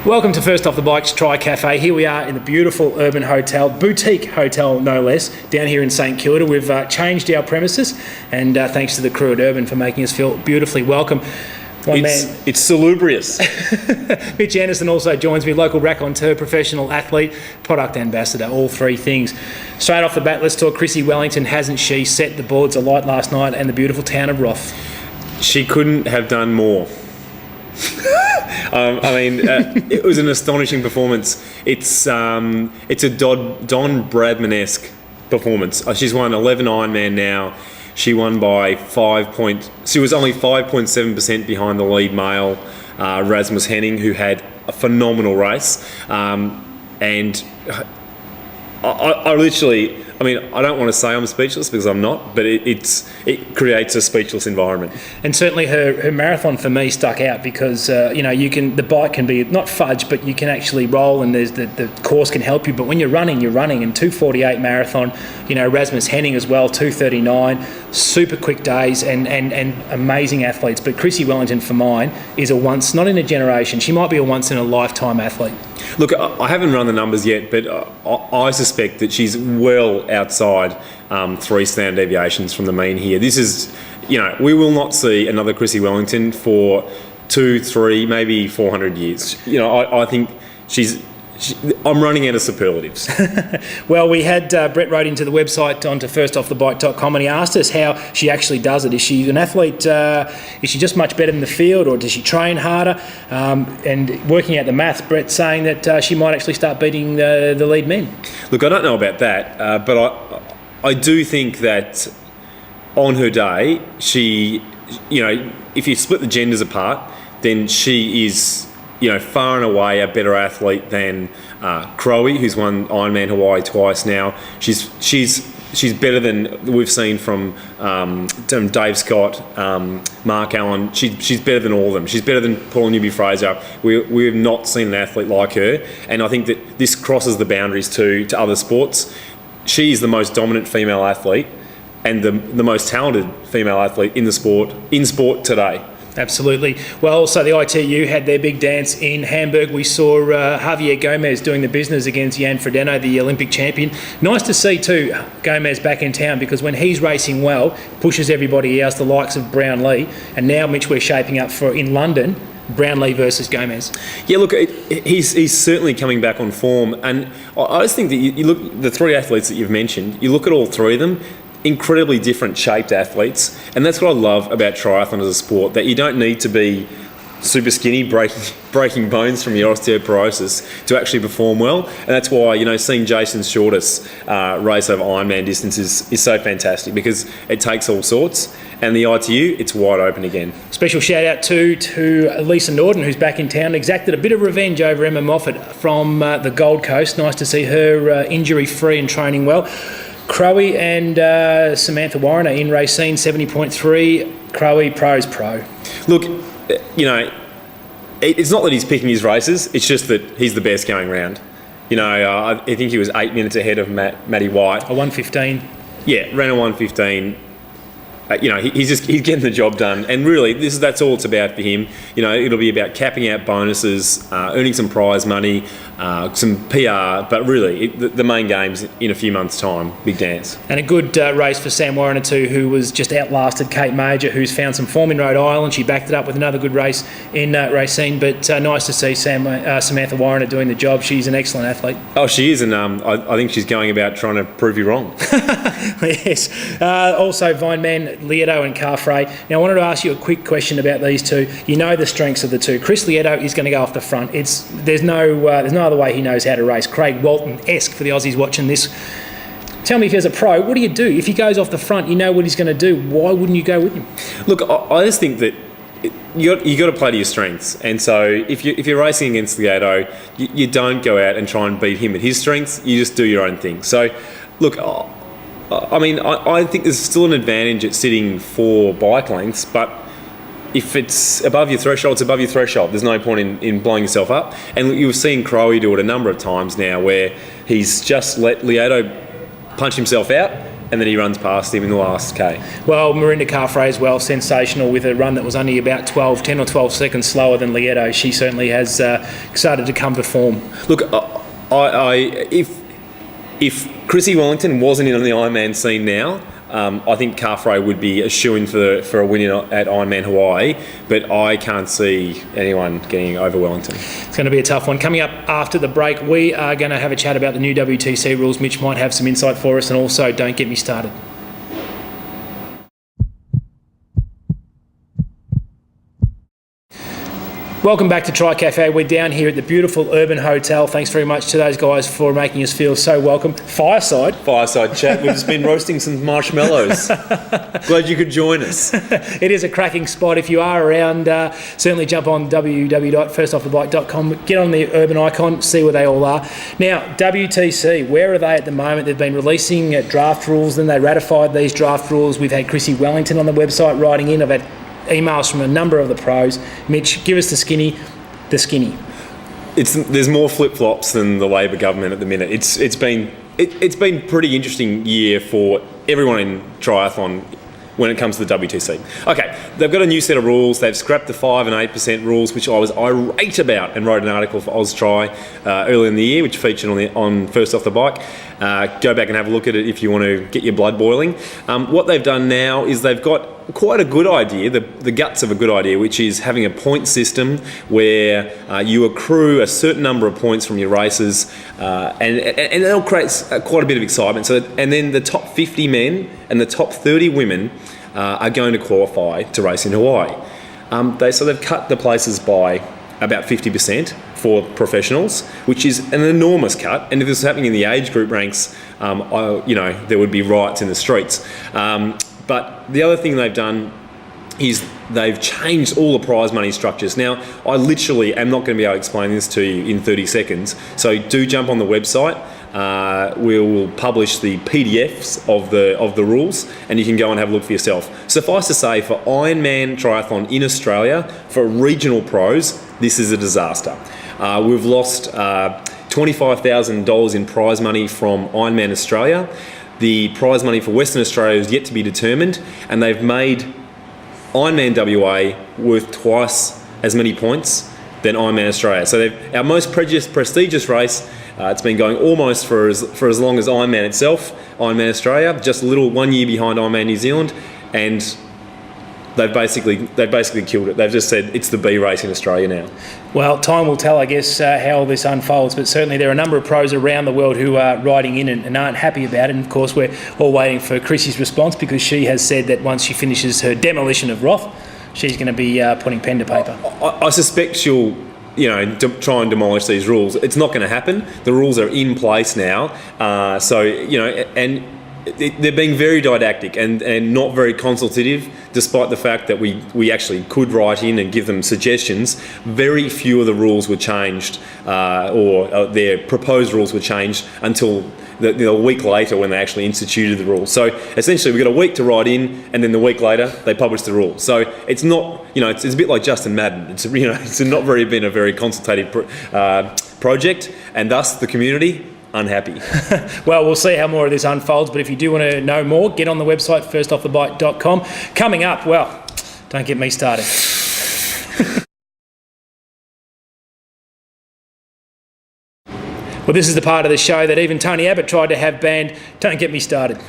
Welcome to First Off the Bikes Tri Cafe. Here we are in the beautiful urban hotel, boutique hotel no less, down here in St Kilda. We've changed our premises, and thanks to the crew at Urban for making us feel beautifully welcome. It's salubrious. Mitch Anderson also joins me, local raconteur, professional athlete, product ambassador, all three things. Straight off the bat, let's talk Chrissie Wellington. Hasn't she set the boards alight last night and the beautiful town of Roth? She couldn't have done more. It was an astonishing performance. It's a Don Bradman-esque performance. She's won 11 Ironman now. She won by She was only 5.7% behind the lead male, Rasmus Henning, who had a phenomenal race. And I literally, I don't want to say I'm speechless because I'm not, but it creates a speechless environment. And certainly her marathon for me stuck out because the bike can be not fudge, but you can actually roll, and there's the course can help you. But when you're running, and 2:48 marathon. Rasmus Henning as well, 2:39, super quick days and amazing athletes. But Chrissie Wellington for mine is a once, not in a generation. She might be a once in a lifetime athlete. Look, I haven't run the numbers yet, but I suspect that she's well outside 3 standard deviations from the mean here. This is, we will not see another Chrissie Wellington for 2, 3, maybe 400 years. I think I'm running out of superlatives. Well, we had Brett wrote into the website onto firstoffthebike.com, and he asked us how she actually does it. Is she an athlete? Is she just much better in the field, or does she train harder? And working out the maths, Brett's saying that she might actually start beating the lead men. Look, I don't know about that, but I do think that on her day, she, if you split the genders apart, then she is far and away a better athlete than Crowie, who's won Ironman Hawaii twice now. She's better than we've seen from Dave Scott, Mark Allen. She's better than all of them. She's better than Paul Newby-Fraser. We have not seen an athlete like her, and I think that this crosses the boundaries to other sports. She is the most dominant female athlete and the most talented female athlete in sport today. Absolutely. Well, so the ITU had their big dance in Hamburg. We saw Javier Gomez doing the business against Jan Frodeno, the Olympic champion. Nice to see too Gomez back in town, because when he's racing well, pushes everybody else, the likes of Brownlee. And now, Mitch, we're shaping up for in London, Brownlee versus Gomez. Yeah, look, he's certainly coming back on form. And I just think that you look the 3 athletes that you've mentioned, you look at all 3 of them, incredibly different shaped athletes, and that's what I love about triathlon as a sport, that you don't need to be super skinny, breaking bones from your osteoporosis to actually perform well. And that's why, seeing Jason Shortus race over Ironman distances is so fantastic, because it takes all sorts, and the ITU, it's wide open again. Special shout out to Lisa Norden, who's back in town, exacted a bit of revenge over Emma Moffat from the Gold Coast. Nice to see her injury free and training well. Crowie and Samantha Warner in Racine, 70.3. Crowie, pro's pro. Look, it's not that he's picking his races, it's just that he's the best going round. I think he was 8 minutes ahead of Matty White. A 1:15. Yeah, ran a 1:15. He's getting the job done, and really that's all it's about for him. It'll be about capping out bonuses, earning some prize money, some PR, but really the main game's in a few months' time. Big dance. And a good race for Sam Warner too, who was just outlasted Kate Major, who's found some form in Rhode Island. She backed it up with another good race in Racine, but nice to see Samantha Warner doing the job. She's an excellent athlete. Oh, she is, and I think she's going about trying to prove you wrong. Yes. Also, Vineman, Lieto and Carfrey. Now, I wanted to ask you a quick question about these two. You know the strengths of the two. Chris Lieto is going to go off the front. There's no other way he knows how to race. Craig Walton-esque for the Aussies watching this. Tell me, if he's a pro, what do you do? If he goes off the front, you know what he's going to do. Why wouldn't you go with him? Look, I just think that you got to play to your strengths. And so if you're racing against Lieto, you don't go out and try and beat him at his strengths. You just do your own thing. So, look, I think there's still an advantage at sitting 4 bike lengths, but if it's above your threshold, it's above your threshold. There's no point in blowing yourself up. And you've seen Crowie do it a number of times now, where he's just let Lieto punch himself out, and then he runs past him in the last K. Well, Marinda Carfrae as well, sensational with a run that was only about 10 or 12 seconds slower than Lieto. She certainly has started to come to form. Look, if Chrissie Wellington wasn't in on the Ironman scene now, I think Carfrae would be a shoo-in for a win at Ironman Hawaii, but I can't see anyone getting over Wellington. It's going to be a tough one. Coming up after the break, we are going to have a chat about the new WTC rules. Mitch might have some insight for us, and also don't get me started. Welcome back to Tri Cafe. We're down here at the beautiful Urban Hotel. Thanks very much to those guys for making us feel so welcome. Fireside Chat. We've just been roasting some marshmallows. Glad you could join us. It is a cracking spot. If you are around, certainly jump on www.firstoffthebike.com. Get on the Urban icon, see where they all are. Now, WTC, where are they at the moment? They've been releasing draft rules, then they ratified these draft rules. We've had Chrissie Wellington on the website writing in. I've had emails from a number of the pros. Mitch, give us the skinny. There's more flip-flops than the Labor government at the minute. It's been pretty interesting year for everyone in triathlon when it comes to the WTC. Okay, they've got a new set of rules. They've scrapped the 5 and 8% rules, which I was irate about, and wrote an article for AusTri earlier in the year, which featured on First Off the Bike. Go back and have a look at it if you want to get your blood boiling. What they've done now is they've got quite a good idea, the guts of a good idea, which is having a point system where you accrue a certain number of points from your races, and it'll create quite a bit of excitement. And then the top 50 men and the top 30 women are going to qualify to race in Hawaii. They've cut the places by about 50% for professionals, which is an enormous cut. And if this was happening in the age group ranks, there would be riots in the streets. But the other thing they've done is they've changed all the prize money structures. Now, I literally am not going to be able to explain this to you in 30 seconds, so do jump on the website. We will publish the PDFs of the rules, and you can go and have a look for yourself. Suffice to say, for Ironman triathlon in Australia, for regional pros, this is a disaster. We've lost $25,000 in prize money from Ironman Australia. The prize money for Western Australia is yet to be determined, and they've made Ironman WA worth twice as many points than Ironman Australia. So our most prestigious race, it's been going almost for as long as Ironman itself, Ironman Australia, just a little 1 year behind Ironman New Zealand, and they've basically killed it. They've just said it's the B race in Australia now. Well, time will tell, I guess, how all this unfolds, but certainly there are a number of pros around the world who are writing in and aren't happy about it. And of course, we're all waiting for Chrissie's response, because she has said that once she finishes her demolition of Roth, she's going to be putting pen to paper. I suspect she'll try and demolish these rules. It's not going to happen. The rules are in place now. They're being very didactic and not very consultative, despite the fact that we actually could write in and give them suggestions. Very few of the rules were changed, or their proposed rules were changed until a week later when they actually instituted the rules. So essentially we've got a week to write in, and then the week later they publish the rules. So it's not, it's a bit like Justin Madden. It's not been a very consultative project, and thus the community unhappy. Well, we'll see how more of this unfolds, but if you do want to know more, get on the website firstoffthebike.com. Coming up, well, don't get me started. Well, this is the part of the show that even Tony Abbott tried to have banned. Don't get me started.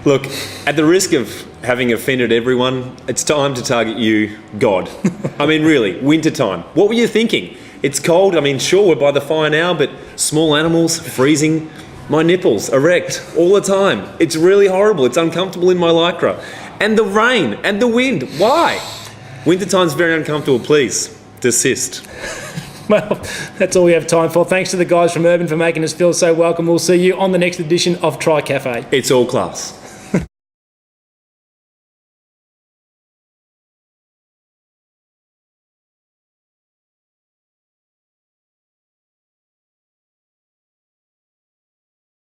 Look, at the risk of having offended everyone, it's time to target you, God. I mean, really, winter time. What were you thinking? It's cold. I mean, sure, we're by the fire now, but small animals freezing. My nipples erect all the time. It's really horrible. It's uncomfortable in my lycra. And the rain and the wind. Why? Wintertime's very uncomfortable. Please, desist. Well, that's all we have time for. Thanks to the guys from Urban for making us feel so welcome. We'll see you on the next edition of Tri Cafe. It's all class.